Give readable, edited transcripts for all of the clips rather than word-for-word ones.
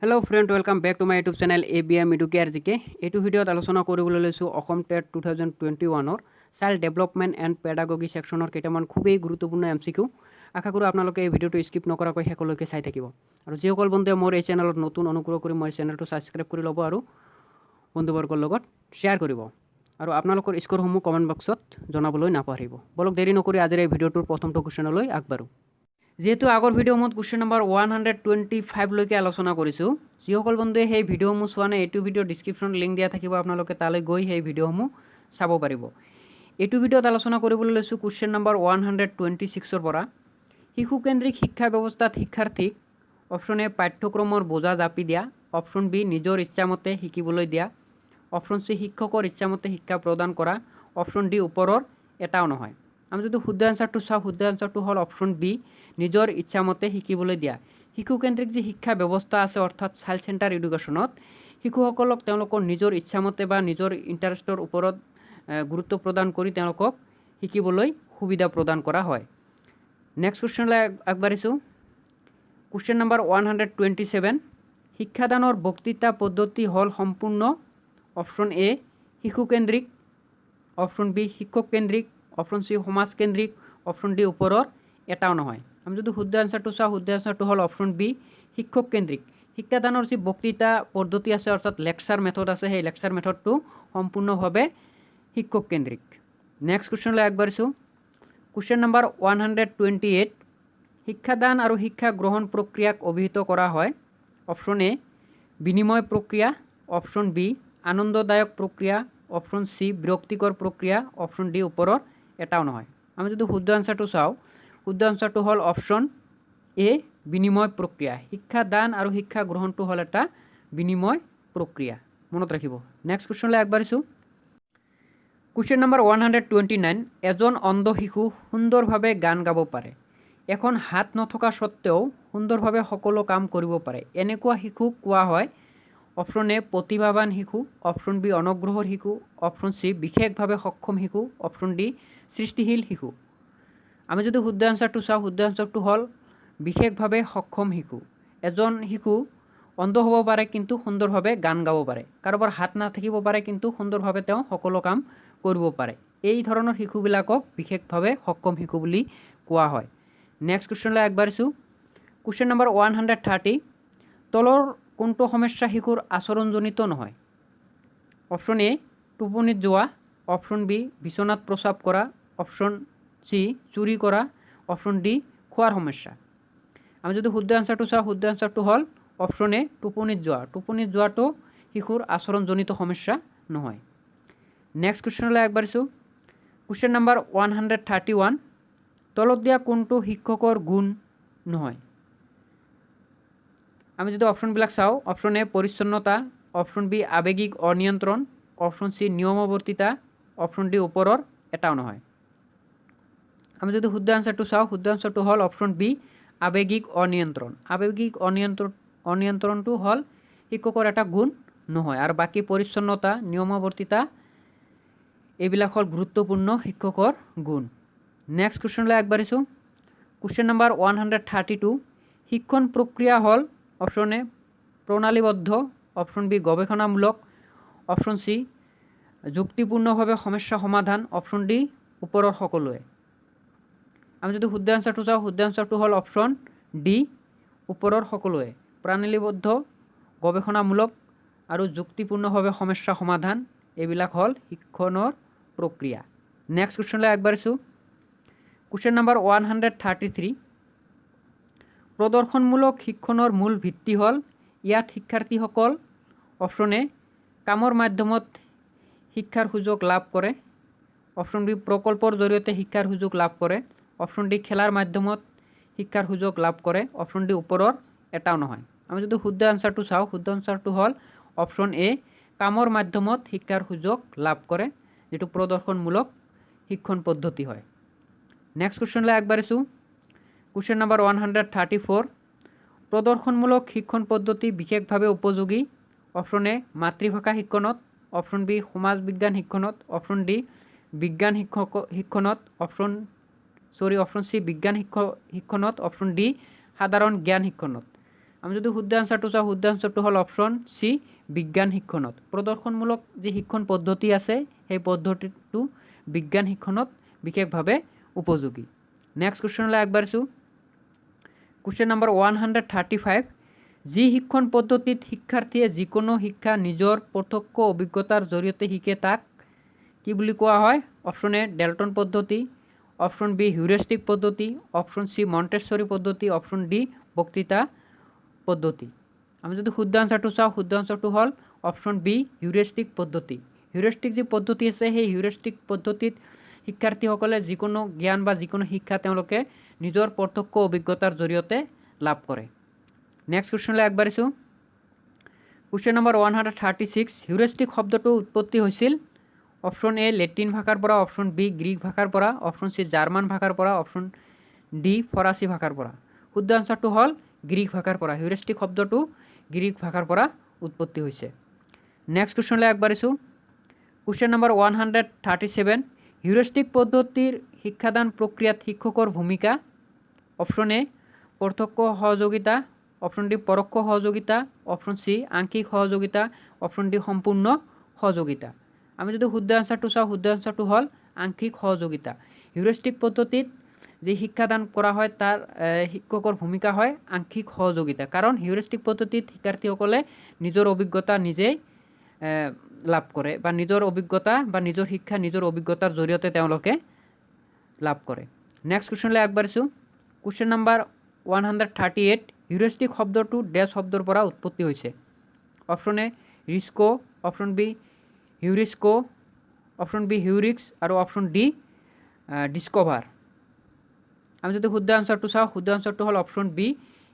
Hello friend, welcome back to my YouTube channel ABM Educare GK. এইটো ভিডিঅ'ত আলোচনা কৰিবলৈ লৈছোঁ Assam TET 2021 child development and pedagogy সেকশনৰ কেইটামান খুবেই গুৰুত্বপূৰ্ণ MCQ। আশা কৰোঁ আপোনালোকে এই ভিডিঅ'টো স্কিপ নকৰাকৈ শেষলৈকে চাই থাকিব। আৰু যিসকল বন্ধুৱে মোৰ এই চেনেলত নতুন অনুগ্ৰহ কৰি মোৰ চেনেলটো ছাবস্ক্ৰাইব কৰি ল'ব আৰু বন্ধুবৰ্গৰ লগত শ্বেয়াৰ কৰিব। আৰু আপোনালোকৰ স্ক'ৰসমূহ কমেণ্ট বক্সত জনাবলৈ নাপাহৰিব। বলক দেৰি নকৰি আজিৰ এই ভিডিঅ'টোৰ প্ৰথমটো কুৱেশ্যনলৈ আগবাঢ়ো। যেহেতু আগৰ ভিডিঅ'সমূহত কুৱেশ্যন নম্বৰ 125 লৈকে আলোচনা কৰিছোঁ, যিসকল বন্ধুৱে সেই ভিডিঅ'সমূহ চোৱা নাই এইটো ভিডিঅ'ৰ ডিছক্ৰিপশ্যনত লিংক দিয়া থাকিব, আপোনালোকে তালৈ গৈ সেই ভিডিঅ'সমূহ চাব পাৰিব। এইটো ভিডিঅ'ত আলোচনা কৰিবলৈ লৈছোঁ কুৱেশ্যন নম্বৰ 126 পৰা। শিশুকেন্দ্ৰিক শিক্ষা ব্যৱস্থাত শিক্ষাৰ্থীক অপশ্যন এ পাঠ্যক্ৰমৰ বোজা জাপি দিয়া, অপশ্যন বি নিজৰ ইচ্ছামতে শিকিবলৈ দিয়া, অপশ্যন চি শিক্ষকৰ ইচ্ছামতে শিক্ষা প্ৰদান কৰা, অপশ্যন ডি ওপৰৰ এটাও নহয়। আমি যদি শুদ্ধ এনচাৰটো চাওঁ, শুদ্ধ এনচাৰটো হ'ল অপশ্যন বি, নিজৰ ইচ্ছামতে শিকিবলৈ দিয়া। শিশুকেন্দ্ৰিক যি শিক্ষা ব্যৱস্থা আছে অৰ্থাৎ চাইল্ড চেণ্টাৰ এডুকেশ্যনত শিশুসকলক তেওঁলোকৰ নিজৰ ইচ্ছামতে বা নিজৰ ইণ্টাৰেষ্টৰ ওপৰত গুৰুত্ব প্ৰদান কৰি তেওঁলোকক শিকিবলৈ সুবিধা প্ৰদান কৰা হয়। নেক্সট কুৱেশ্যনলৈ আগবাঢ়িছোঁ। কুৱেশ্যন নম্বৰ 127, শিক্ষাদানৰ বক্তৃতা পদ্ধতি হ'ল সম্পূৰ্ণ অপশ্যন এ শিশুকেন্দ্ৰিক, অপশ্যন বি শিক্ষককেন্দ্ৰিক, অপশ্যন চি সমাজকেন্দ্ৰিক, অপশ্যন ডি ওপৰৰ এটাও নহয়। আমি যদি শুদ্ধ এনচাৰটো চাওঁ, শুদ্ধ এনচাৰটো হ'ল অপশ্যন বি শিক্ষককেন্দ্ৰিক। শিক্ষাদানৰ যি বক্তৃতা পদ্ধতি আছে অৰ্থাৎ লেকচাৰ মেথড আছে, সেই লেকচাৰ মেথডটো সম্পূৰ্ণভাৱে শিক্ষককেন্দ্ৰিক। নেক্সট কুৱেশ্যনলৈ আগবাঢ়িছোঁ। কুৱেশ্যন নম্বৰ 128, শিক্ষাদান আৰু শিক্ষা গ্ৰহণ প্ৰক্ৰিয়াক অভিহিত কৰা হয়। অপশ্যন এ বিনিময় প্ৰক্ৰিয়া, অপশ্যন বি আনন্দদায়ক প্ৰক্ৰিয়া, অপশ্যন চি বিৰক্তিকৰ প্ৰক্ৰিয়া, অপশ্যন ডি ওপৰৰ এটাও নহয়। আমি যদি শুদ্ধ এনচাৰটো চাওঁ, শুদ্ধ এনচাৰটো হ'ল অপশ্যন এ বিনিময় প্ৰক্ৰিয়া। শিক্ষাদান আৰু শিক্ষা গ্ৰহণটো হ'ল এটা বিনিময় প্ৰক্ৰিয়া, মনত ৰাখিব। নেক্সট কুৱেশ্যনলৈ আগবাঢ়িছোঁ। কুৱেশ্যন নম্বৰ 129, এজন অন্ধ শিশু সুন্দৰভাৱে গান গাব পাৰে। এখন হাত নথকা স্বত্বেও সুন্দৰভাৱে সকলো কাম কৰিব পাৰে। এনেকুৱা শিশুক কোৱা হয় অপশ্যন এ প্ৰতিভাৱান শিশু, অপশ্যন বি অনগ্ৰসৰ শিশু, অপশ্যন চি বিশেষভাৱে সক্ষম শিশু, অপশ্যন ডি সৃষ্টিশীল শিশু। আমি যদি শুদ্ধ এনচাৰটো চাওঁ, শুদ্ধ এনচাৰটো হ'ল বিশেষভাৱে সক্ষম শিশু। এজন শিশু অন্ধ হ'ব পাৰে কিন্তু সুন্দৰভাৱে গান গাব পাৰে। কাৰোবাৰ হাত নাথাকিব পাৰে কিন্তু সুন্দৰভাৱে তেওঁ সকলো কাম কৰিব পাৰে। এই ধৰণৰ শিশুবিলাকক বিশেষভাৱে সক্ষম শিশু বুলি কোৱা হয়। নেক্সট কুৱেশ্যনলৈ আগবাঢ়িছোঁ। কুৱেশ্যন নম্বৰ 130, তলৰ কোনটো সমস্যা শিশুৰ আচৰণজনিত নহয়? অপশ্যন এ টোপনিত যোৱা, অপশ্যন বি বিচনাত প্ৰস্ৰাৱ কৰা, অপশ্যন চি চুৰি কৰা, অপশ্যন ডি খোৱাৰ সমস্যা। আমি যদি শুদ্ধ এনচাৰটো চাওঁ, শুদ্ধ এনচাৰটো হ'ল অপশ্যন এ টোপনিত যোৱা। টোপনিত যোৱাটো শিশুৰ আচৰণজনিত সমস্যা নহয়। নেক্সট কুৱেশ্যনলৈ আগবাঢ়িছোঁ। কুৱেশ্যন নম্বৰ 131, তলত দিয়া কোনটো শিক্ষকৰ গুণ নহয়? আমি যদি অপশ্যনবিলাক চাওঁ, অপশ্যন এ পৰিচ্ছন্নতা, অপশ্যন বি আৱেগিক অনিয়ন্ত্ৰণ, অপশ্যন চি নিয়মবৰ্তিতা, অপশ্যন ডি ওপৰৰ এটাও নহয়। আমি যদি শুদ্ধ এনচাৰটো চাওঁ, শুদ্ধ এনচাৰটো হ'ল অপশ্যন বি আৱেগিক অনিয়ন্ত্ৰণ। আৱেগিক অনিয়ন্ত্ৰণটো হ'ল শিক্ষকৰ এটা গুণ নহয়। আৰু বাকী পৰিচ্ছন্নতা, নিয়মবৰ্তিতা এইবিলাক হ'ল গুৰুত্বপূৰ্ণ শিক্ষকৰ গুণ। নেক্সট কুৱেশ্যনলৈ আগবাঢ়িছোঁ। কুৱেশ্যন নম্বৰ 132, শিক্ষণ প্ৰক্ৰিয়া হ'ল অপশ্যন এ প্ৰণালীবদ্ধ, অপশ্যন বি গৱেষণামূলক, অপশ্যন চি যুক্তিপূৰ্ণভাৱে সমস্যা সমাধান, অপশ্যন ডি ওপৰৰ সকলোৱে। আমি যদি শুদ্ধ এনচাৰটো চাওঁ, শুদ্ধ এনচাৰটো হ'ল অপশ্যন ডি ওপৰৰ সকলোৱে। প্ৰণালীবদ্ধ, গৱেষণামূলক আৰু যুক্তিপূৰ্ণভাৱে সমস্যা সমাধান এইবিলাক হ'ল শিক্ষণৰ প্ৰক্ৰিয়া। নেক্সট কুৱেশ্যনলৈ আগবাঢ়িছোঁ। কুৱেশ্যন নম্বৰ 133, প্ৰদৰ্শনমূলক শিক্ষণৰ মূল ভিত্তি হ'ল ইয়াত শিক্ষাৰ্থীসকল অপশ্যন এ কামৰ মাধ্যমত শিক্ষাৰ সুযোগ লাভ কৰে, অপশ্যন বি প্ৰকল্পৰ জৰিয়তে শিক্ষাৰ সুযোগ লাভ কৰে, অপশ্যন ডি খেলাৰ মাধ্যমত শিক্ষাৰ সুযোগ লাভ কৰে, অপশ্যন ডি ওপৰৰ এটাও নহয়। আমি যদি শুদ্ধ এনচাৰটো চাওঁ, শুদ্ধ এনচাৰটো হ'ল অপশ্যন এ কামৰ মাধ্যমত শিক্ষাৰ সুযোগ লাভ কৰে, যিটো প্ৰদৰ্শনমূলক শিক্ষণ পদ্ধতি হয়। নেক্সট কুৱেশ্যনলৈ আগবাঢ়িছোঁ। কুৱেশ্যন নম্বৰ 134, প্ৰদৰ্শনমূলক শিক্ষণ পদ্ধতি বিশেষভাৱে উপযোগী। অপশ্যন এ মাতৃভাষা শিক্ষণত, অপশ্যন বি সমাজ বিজ্ঞান শিক্ষণত, অপশ্যন ডি বিজ্ঞান শিক্ষণত, অপশ্যন চি বিজ্ঞান শিক্ষণত, অপশ্যন ডি সাধাৰণ জ্ঞান শিক্ষণত। আমি যদি শুদ্ধ আনসাৰটো চাওঁ, শুদ্ধ আনসাৰটো হ'ল অপশ্যন চি, বিজ্ঞান শিক্ষণত। প্ৰদৰ্শনমূলক যি শিক্ষণ পদ্ধতি আছে সেই পদ্ধতিটো বিজ্ঞান শিক্ষণত বিশেষভাৱে উপযোগী। নেক্সট কুৱেশ্যনলৈ আগবাঢ়িছোঁ। কুৱেশ্যন নম্বৰ 135, যি শিক্ষণ পদ্ধতিত শিক্ষাৰ্থীয়ে যিকোনো শিক্ষা নিজৰ প্ৰত্যক্ষ অভিজ্ঞতাৰ জৰিয়তে শিকে তাক কি বুলি কোৱা হয়? অপশ্যন এ ডেল্টন পদ্ধতি, অপশ্যন বি হিউৰিষ্টিক পদ্ধতি, অপশ্যন চি মণ্টেছৰী পদ্ধতি, অপশ্যন ডি বক্তৃতা পদ্ধতি। আমি যদি শুদ্ধ আনসাৰটো চাওঁ, শুদ্ধ আনসাৰটো হ'ল অপশ্যন বি হিউৰিষ্টিক পদ্ধতি। হিউৰিষ্টিক যি পদ্ধতি আছে সেই হিউৰিষ্টিক পদ্ধতিত শিক্ষাৰ্থীসকলে যিকোনো জ্ঞান বা যিকোনো শিক্ষা তেওঁলোকে নিজৰ প্ৰত্যক্ষ অভিজ্ঞতাৰ জৰিয়তে লাভ কৰে। নেক্সট কুৱেশ্যনলৈ আগবাঢ়িছোঁ। কুৱেশ্যন নম্বৰ 136, হিউৰিষ্টিক শব্দটো উৎপত্তি হৈছিল অপশ্যন এ লেটিন ভাষাৰ পৰা, অপশ্যন বি গ্ৰীক ভাষাৰ পৰা, অপশ্যন চি জাৰ্মান ভাষাৰ পৰা, অপশ্যন ডি ফৰাচী ভাষাৰ পৰা। শুদ্ধ আনসাৰটো হ'ল গ্ৰীক ভাষাৰ পৰা। হিউৰিষ্টিক শব্দটো গ্ৰীক ভাষাৰ পৰা উৎপত্তি হৈছে। নেক্সট কুৱেশ্যনলৈ আগবাঢ়িছোঁ। কুৱেশ্যন নম্বৰ 137, হিউৰিষ্টিক পদ্ধতিৰ শিক্ষাদান প্ৰক্ৰিয়াত শিক্ষকৰ ভূমিকা। অপশ্যন এ প্ৰত্যক্ষ সহযোগিতা, অপশ্যন ডি পৰোক্ষ সহযোগিতা, অপশ্যন চি আংশিক সহযোগিতা, অপশ্যন ডি সম্পূৰ্ণ সহযোগিতা। আমি যদি শুদ্ধ আনসাৰটো চাওঁ, শুদ্ধ আনসাৰটো হ'ল আংশিক সহযোগিতা। হিউৰিষ্টিক পদ্ধতিত যি শিক্ষাদান কৰা হয় তাৰ শিক্ষকৰ ভূমিকা হয় আংশিক সহযোগিতা। কাৰণ হিউৰিষ্টিক পদ্ধতিত শিক্ষাৰ্থীসকলে নিজৰ অভিজ্ঞতা নিজেই লাভ কৰে বা নিজৰ অভিজ্ঞতা বা নিজৰ শিক্ষা নিজৰ অভিজ্ঞতাৰ জৰিয়তে তেওঁলোকে লাভ কৰে। নেক্সট কুৱেশ্যনলৈ আগবাঢ়িছোঁ। কুৱেশ্যন নম্বৰ 138, হিউৰিষ্টিক শব্দটো ডেছ শব্দৰ পৰা উৎপত্তি হৈছে। অপশ্যন এ ৰিস্কো, অপশ্যন বি হিউৰিস্কো, অপশ্যন বি হিউৰিক্স আৰু অপশ্যন ডি ডিস্কভাৰ। আমি যদি শুদ্ধ আনসাৰটো চাওঁ, শুদ্ধ আনসাৰটো হ'ল অপশ্যন বি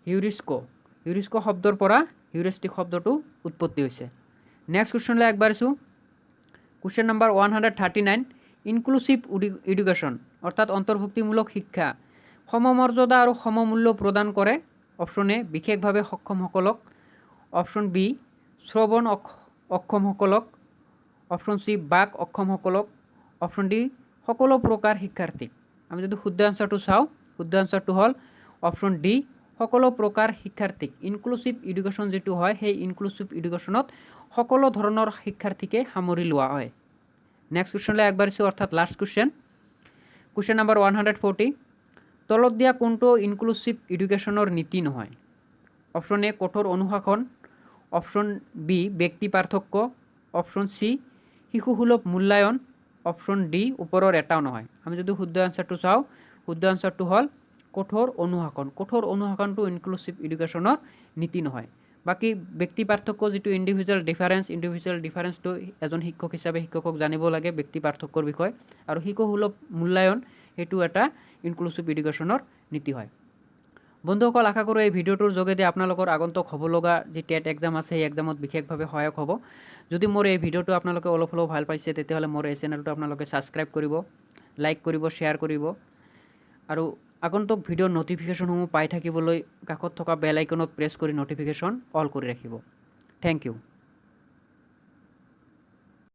হিউৰিস্কো। হিউৰিস্কো শব্দৰ পৰা হিউৰিষ্টিক শব্দটো উৎপত্তি হৈছে। নেক্সট কুৱেশ্যনলৈ আগবাঢ়িছোঁ। কুৱেশ্যন নম্বৰ 139, ইনক্লুচিভ এডুকেশ্যন অৰ্থাৎ অন্তৰ্ভুক্তিমূলক শিক্ষা সমমৰ্যাদা আৰু সমমূল্য প্ৰদান কৰে। অপশ্যন এ বিশেষভাৱে সক্ষমসকলক, অপশ্যন বি শ্ৰৱণ অক্ষমসকলক, অপশ্যন চি বাক অক্ষমসকলক, অপশ্যন ডি সকলো প্ৰকাৰ শিক্ষাৰ্থীক। আমি যদি শুদ্ধ আনসাৰটো চাওঁ, শুদ্ধ আনসাৰটো হ'ল অপশ্যন ডি সকলো প্ৰকাৰ শিক্ষাৰ্থীক। ইনক্লুচিভ এডুকেশ্যন যিটো হয় সেই ইনক্লুচিভ এডুকেশ্যনত সকলো ধৰণৰ শিক্ষাৰ্থীকে সামৰি লোৱা হয়। নেক্সট কুৱেশ্যনলৈ আগবাঢ়িছোঁ অৰ্থাৎ লাষ্ট কুৱেশ্যন। কুৱেশ্যন নম্বৰ 140, তলত দিয়া কোনটো ইনক্লুচিভ এডুকেশ্যনৰ নীতি নহয়? অপশ্যন এ কঠোৰ অনুশাসন, অপশ্যন বি ব্যক্তি পাৰ্থক্য, অপশ্যন চি শিশুসুলভ মূল্যায়ন, অপশ্যন ডি ওপৰৰ এটাও নহয়। আমি যদি শুদ্ধ আনসাৰটো চাওঁ, শুদ্ধ আনসাৰটো হ'ল কঠোৰ অনুশাসন। কঠোৰ অনুশাসনটো ইনক্লুচিভ এডুকেশ্যনৰ নীতি নহয়। বাকী ব্যক্তি পাৰ্থক্য যিটো ইণ্ডিভিজুৱেল ডিফাৰেঞ্চটো এজন শিক্ষক হিচাপে শিক্ষকক জানিব লাগে ব্যক্তি পাৰ্থক্যৰ বিষয়ে। আৰু শিশুসুলভ মূল্যায়ন সেইটো এটা ইনক্লুচিভ এডুকেশ্যনৰ নীতি হয়। বন্ধুসকল, আশা কৰোঁ এই ভিডিঅ'টোৰ যোগেদি আপোনালোকৰ আগন্তুক হ'ব লগা যি টেট এক্সাম আছে সেই এক্সামত বিশেষভাৱে সহায়ক হ'ব। যদি মোৰ এই ভিডিঅ'টো আপোনালোকে অলপ হ'লেও ভাল পাইছে তেতিয়াহ'লে মোৰ এই চেনেলটো আপোনালোকে ছাবস্ক্ৰাইব কৰিব, লাইক কৰিব, শ্বেয়াৰ কৰিব আৰু আগন্তুক ভিডিঅ'ৰ নটিফিকেশ্যনসমূহ পাই থাকিবলৈ কাষত থকা বেল আইকনত প্ৰেছ কৰি নটিফিকেশ্যন অল কৰি ৰাখিব। Thank U.